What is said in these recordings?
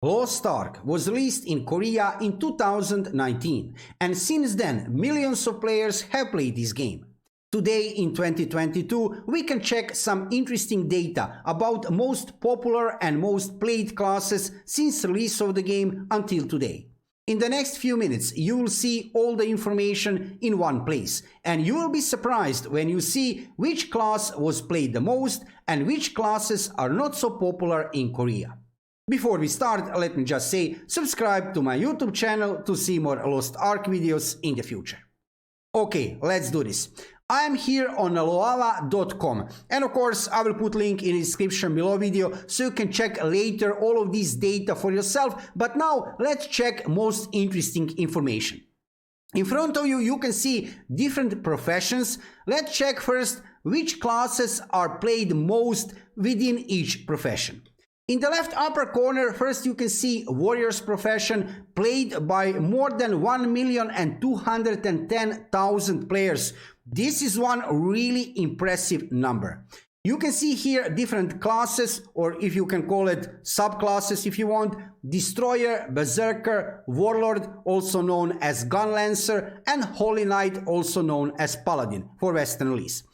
Lost Ark was released in Korea in 2019, and since then millions of players have played this game. Today in 2022 we can check some interesting data about most popular and most played classes since release of the game until today. In the next few minutes you will see all the information in one place, and you will be surprised when you see which class was played the most and which classes are not so popular in Korea. Before we start, let me just say, subscribe to my YouTube channel to see more Lost Ark videos in the future. Okay, let's do this. I am here on loava.com, and of course I will put link in the description below video so you can check later all of this data for yourself, but now let's check most interesting information. In front of you, you can see different professions. Let's check first which classes are played most within each profession. In the left upper corner, first you can see Warrior's profession, played by more than 1,210,000 players. This is one really impressive number. You can see here different classes, or if you can call it subclasses if you want: Destroyer, Berserker, Warlord, also known as Gunlancer, and Holy Knight, also known as Paladin for Western release.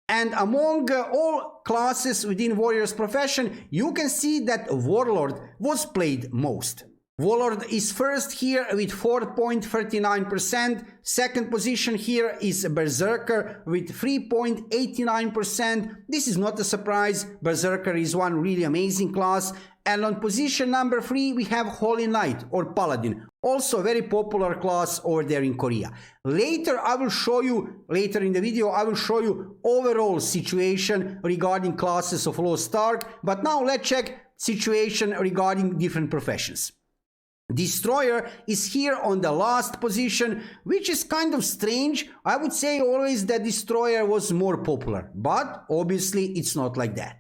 And among all classes within Warrior's profession, you can see that Warlord was played most. Warlord is first here with 4.39%, second position here is Berserker with 3.89%. This is not a surprise, Berserker is one really amazing class. And on position number 3 we have Holy Knight or Paladin, also a very popular class over there in Korea. Later in the video I will show you overall situation regarding classes of Lost Ark, but now let's check situation regarding different professions. Destroyer is here on the last position, which is kind of strange. I would say always that Destroyer was more popular, but obviously it's not like that.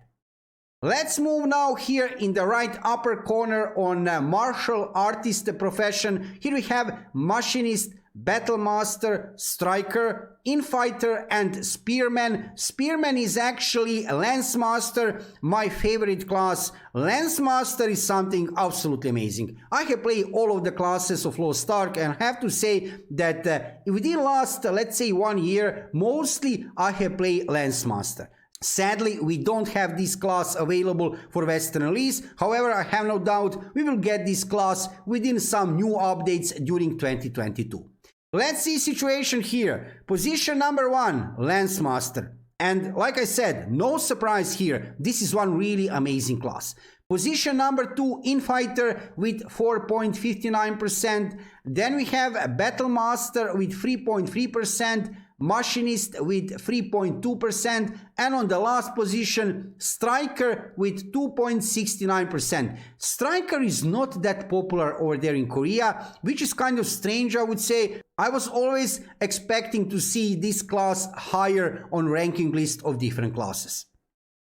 Let's move now here in the right upper corner on martial artist profession. Here we have Machinist, Battlemaster, Striker, Infighter, and Spearman. Spearman is actually Lancemaster, my favorite class. Lancemaster is something absolutely amazing. I have played all of the classes of Lost Ark, and I have to say that within last, let's say 1 year, mostly I have played Lancemaster. Sadly, we don't have this class available for Western release. However, I have no doubt we will get this class within some new updates during 2022. Let's see situation here. Position number 1, Lancemaster. And like I said, no surprise here, this is one really amazing class. Position number 2, Infighter with 4.59%. Then we have Battlemaster with 3.3%. Machinist with 3.2%, and on the last position Striker with 2.69%. Striker is not that popular over there in Korea, which is kind of strange, I would say. I was always expecting to see this class higher on ranking list of different classes.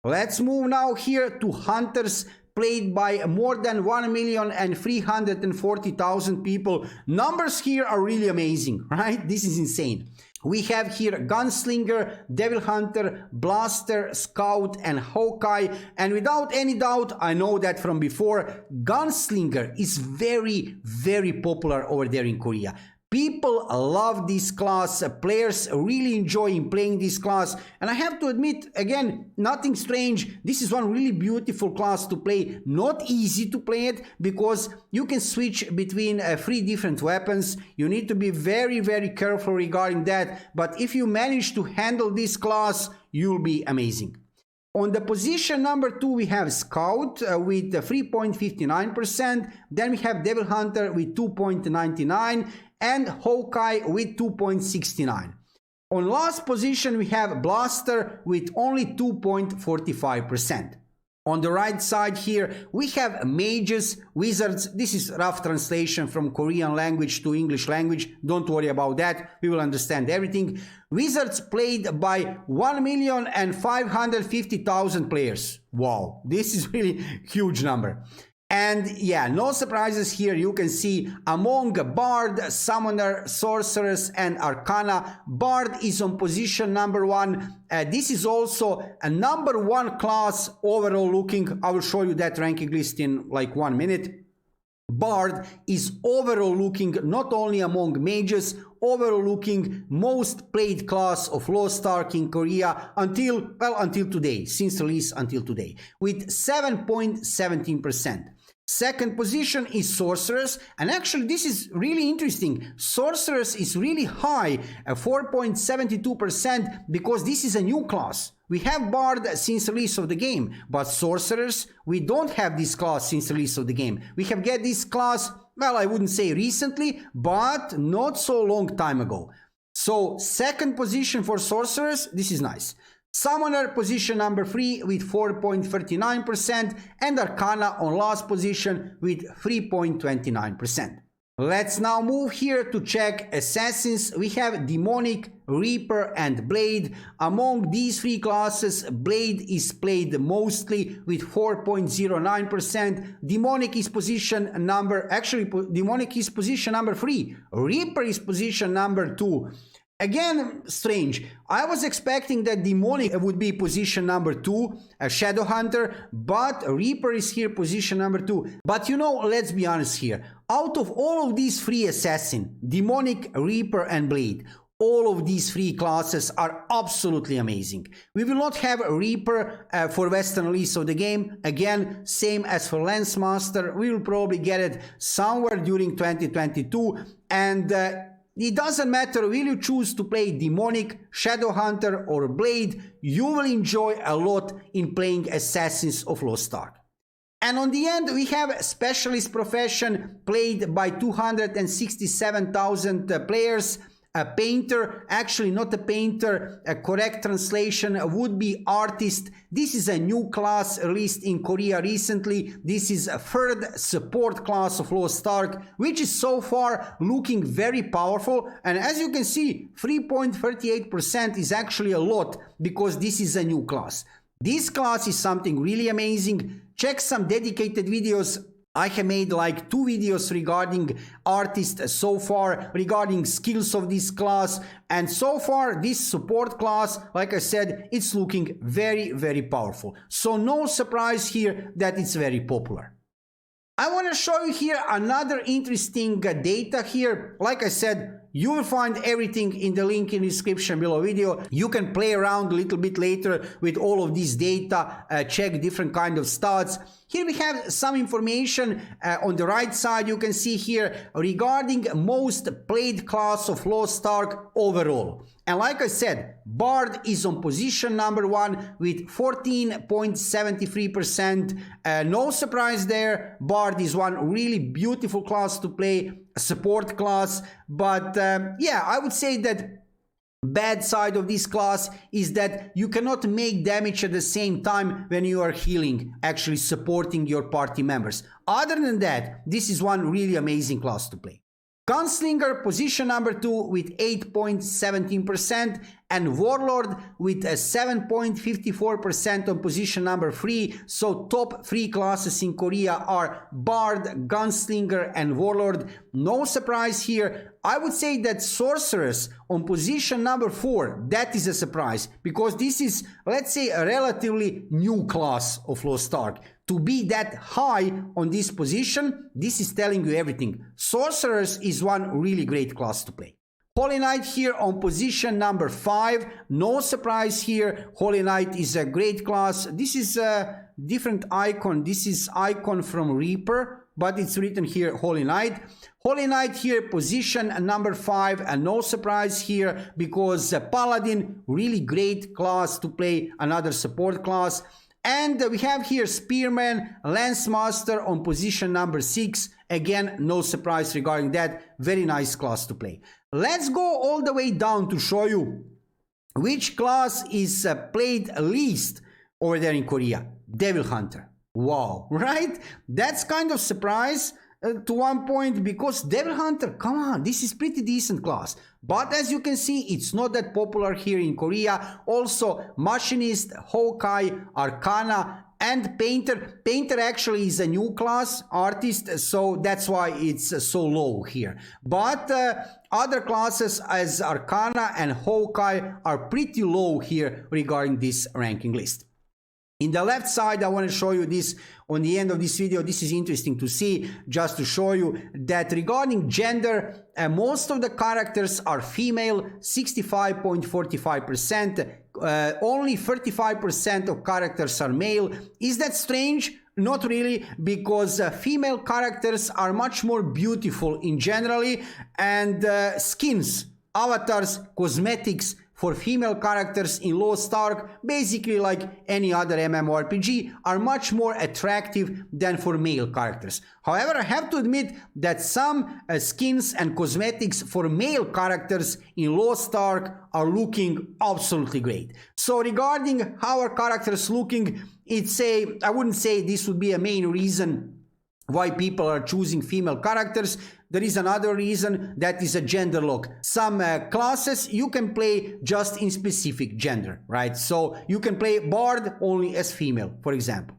Let's move now here to Hunters, played by more than 1,340,000 people. Numbers here are really amazing, right? This is insane. We have here Gunslinger, Devil Hunter, Blaster, Scout, and Hawkeye. And without any doubt, I know that from before, Gunslinger is very, very popular over there in Korea. People love this class, players really enjoy playing this class, and I have to admit, again, nothing strange, this is one really beautiful class to play. Not easy to play it, because you can switch between 3 different weapons. You need to be very, very careful regarding that, but if you manage to handle this class, you'll be amazing. On the position number 2 we have Scout with 3.59%, then we have Devil Hunter with 2.99%, and Hawkeye with 2.69%. On last position we have Blaster with only 2.45%. On the right side here we have Mages, Wizards. This is rough translation from Korean language to English language. Don't worry about that, we will understand everything. Wizards played by 1,550,000 players. Wow, this is really huge number. And yeah, no surprises here. You can see among Bard, Summoner, Sorceress, and Arcana, Bard is on position number 1. This is also a number 1 class overall looking. I will show you that ranking list in like 1 minute. Bard is overall looking not only among mages, overall looking most played class of Lost Ark in Korea until today, since release until today, with 7.17%. Second position is Sorcerers, and actually this is really interesting. Sorcerers is really high, 4.72%, because this is a new class. We have Bard since release of the game, but Sorcerers, we don't have this class since release of the game. We have get this class, well, I wouldn't say recently, but not so long time ago. So second position for Sorcerers, this is nice. Summoner position number 3 with 4.39%, and Arcana on last position with 3.29%. Let's now move here to check Assassins. We have Demonic, Reaper and Blade. Among these three classes, Blade is played mostly with 4.09%. Demonic is position number 3. Reaper is position number 2. Again, strange. I was expecting that Demonic would be position number 2, a Shadowhunter, but Reaper is here position number 2. But you know, let's be honest here. Out of all of these three Assassin, Demonic, Reaper and Blade, all of these three classes are absolutely amazing. We will not have a Reaper for Western release of the game. Again, same as for Lancemaster. We will probably get it somewhere during 2022, and it doesn't matter, will you choose to play Demonic, Shadowhunter or Blade, you will enjoy a lot in playing Assassins of Lost Ark. And on the end, we have Specialist Profession played by 267,000 players. A Painter, actually not a Painter, a correct translation would be Artist. This is a new class released in Korea recently. This is a third support class of Lost Ark, which is so far looking very powerful. And as you can see, 3.38% is actually a lot, because this is a new class. This class is something really amazing. Check some dedicated videos. I have made like 2 videos regarding Artist so far, regarding skills of this class, and so far this support class, like I said, it's looking very, very powerful. So no surprise here that it's very popular. I want to show you here another interesting data here. Like I said, you will find everything in the link in the description below video. You can play around a little bit later with all of this data, check different kind of stats. Here we have some information on the right side. You can see here regarding most played class of Lost Ark overall. And like I said, Bard is on position number 1 with 14.73%. No surprise there. Bard is one really beautiful class to play, a support class. But yeah, I would say that bad side of this class is that you cannot make damage at the same time when you are healing, actually supporting your party members. Other than that, this is one really amazing class to play. Gunslinger position number 2 with 8.17%, and Warlord with a 7.54% on position number 3. So top 3 classes in Korea are Bard, Gunslinger and Warlord. No surprise here. I would say that Sorcerers on position number 4, that is a surprise, because this is, let's say, a relatively new class of Lost Ark. To be that high on this position, this is telling you everything. Sorcerers is one really great class to play. Holy Knight here on position number 5. No surprise here. Holy Knight is a great class. This is a different icon. This is icon from Reaper, but it's written here Holy Knight. Holy Knight here position number 5, and no surprise here, because Paladin, really great class to play, another support class. And we have here Spearman, Lancemaster on position number 6. Again, no surprise regarding that. Very nice class to play. Let's go all the way down to show you which class is played least over there in Korea. Devil Hunter. Wow, right? That's kind of surprise to one point, because Devil Hunter, come on, this is pretty decent class. But as you can see, it's not that popular here in Korea. Also, Machinist, Hawkeye, Arcana and Painter. Painter actually is a new class, Artist, so that's why it's so low here. But other classes as Arcana and Hawkeye are pretty low here regarding this ranking list. In the left side, I want to show you this on the end of this video. This is interesting to see, just to show you that regarding gender, most of the characters are female, 65.45%. Only 35% of characters are male. Is that strange? Not really, because female characters are much more beautiful in generally, and skins, avatars, cosmetics for female characters in Lost Ark, basically like any other MMORPG, are much more attractive than for male characters. However, I have to admit that some skins and cosmetics for male characters in Lost Ark are looking absolutely great. So regarding how our characters looking, I wouldn't say this would be a main reason why people are choosing female characters. There is another reason, that is a gender lock. Some classes you can play just in specific gender, right? So you can play Bard only as female, for example.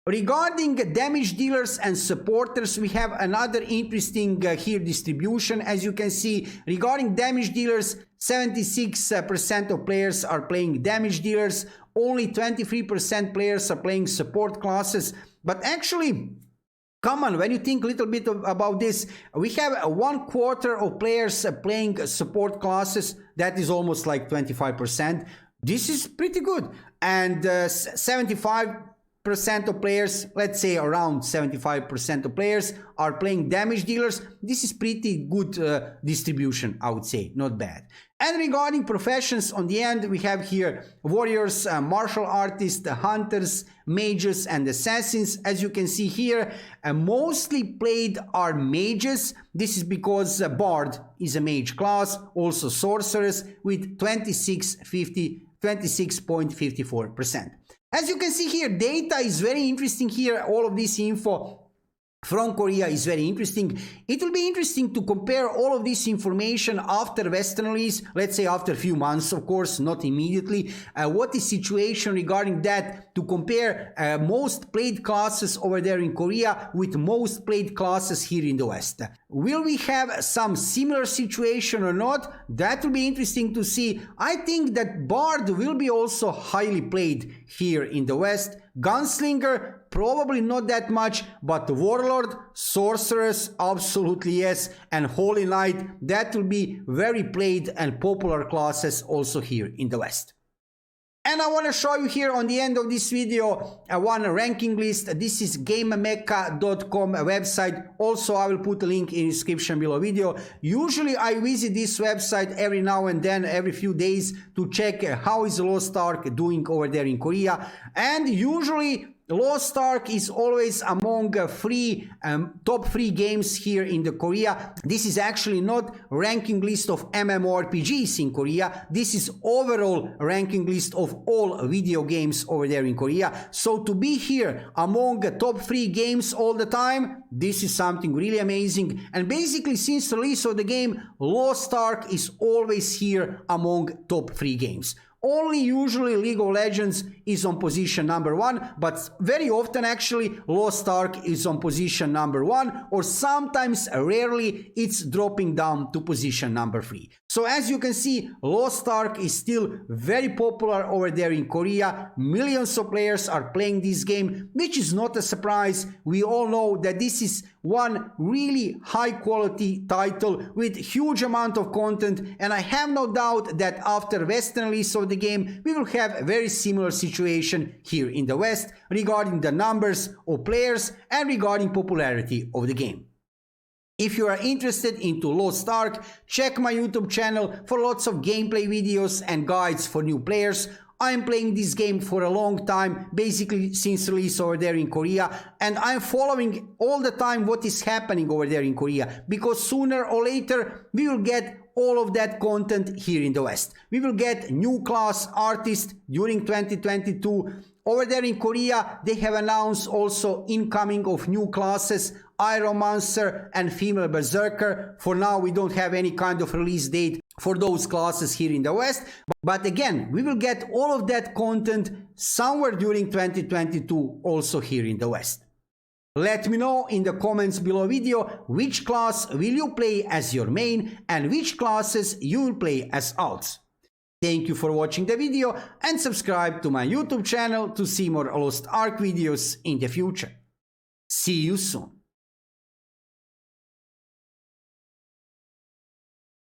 Regarding damage dealers and supporters, we have another interesting here distribution. As you can see, regarding damage dealers, 76% of players are playing damage dealers. Only 23% players are playing support classes. But actually, come on, when you think a little bit about this, we have 1/4 of players playing support classes. That is almost like 25%. This is pretty good. And 75% of players, let's say around 75% of players, are playing damage dealers. This is pretty good distribution, I would say, not bad. And regarding professions, on the end, we have here warriors, martial artists, hunters, mages, and assassins. As you can see here, mostly played are mages. This is because Bard is a mage class, also sorcerers with 26.54%. As you can see here, data is very interesting here. All of this info from Korea is very interesting. It will be interesting to compare all of this information after Western release, let's say after a few months, of course, not immediately. What is situation regarding that, to compare most played classes over there in Korea with most played classes here in the West. Will we have some similar situation or not? That will be interesting to see. I think that Bard will be also highly played here in the West. Gunslinger, probably not that much, but Warlord, Sorceress, absolutely yes, and Holy Knight, that will be very played and popular classes also here in the West. And I want to show you here on the end of this video one ranking list. This is GameMecca.com website. Also, I will put a link in the description below video. Usually, I visit this website every now and then, every few days, to check how is Lost Ark doing over there in Korea. And usually, Lost Ark is always among top 3 games here in the Korea. This is actually not ranking list of MMORPGs in Korea. This is overall ranking list of all video games over there in Korea. So to be here among the top 3 games all the time, this is something really amazing. And basically, since the release of the game, Lost Ark is always here among top 3 games. Only usually League of Legends is on position number 1, but very often actually Lost Ark is on position number 1, or sometimes rarely it's dropping down to position number 3. So as you can see, Lost Ark is still very popular over there in Korea. Millions of players are playing this game, which is not a surprise. We all know that this is one really high quality title with huge amount of content, and I have no doubt that after Western release of the game, we will have a very similar situation here in the West regarding the numbers of players and regarding popularity of the game. If you are interested into Lost Ark, check my YouTube channel for lots of gameplay videos and guides for new players. I'm playing this game for a long time, basically since release over there in Korea, and I'm following all the time what is happening over there in Korea, because sooner or later we will get all of that content here in the West. We will get new class artists during 2022. Over there in Korea, they have announced also incoming of new classes, Ironmancer and Female Berserker. For now, we don't have any kind of release date for those classes here in the West. But again, we will get all of that content somewhere during 2022 also here in the West. Let me know in the comments below video which class will you play as your main and which classes you will play as alts. Thank you for watching the video and subscribe to my YouTube channel to see more Lost Ark videos in the future. See you soon.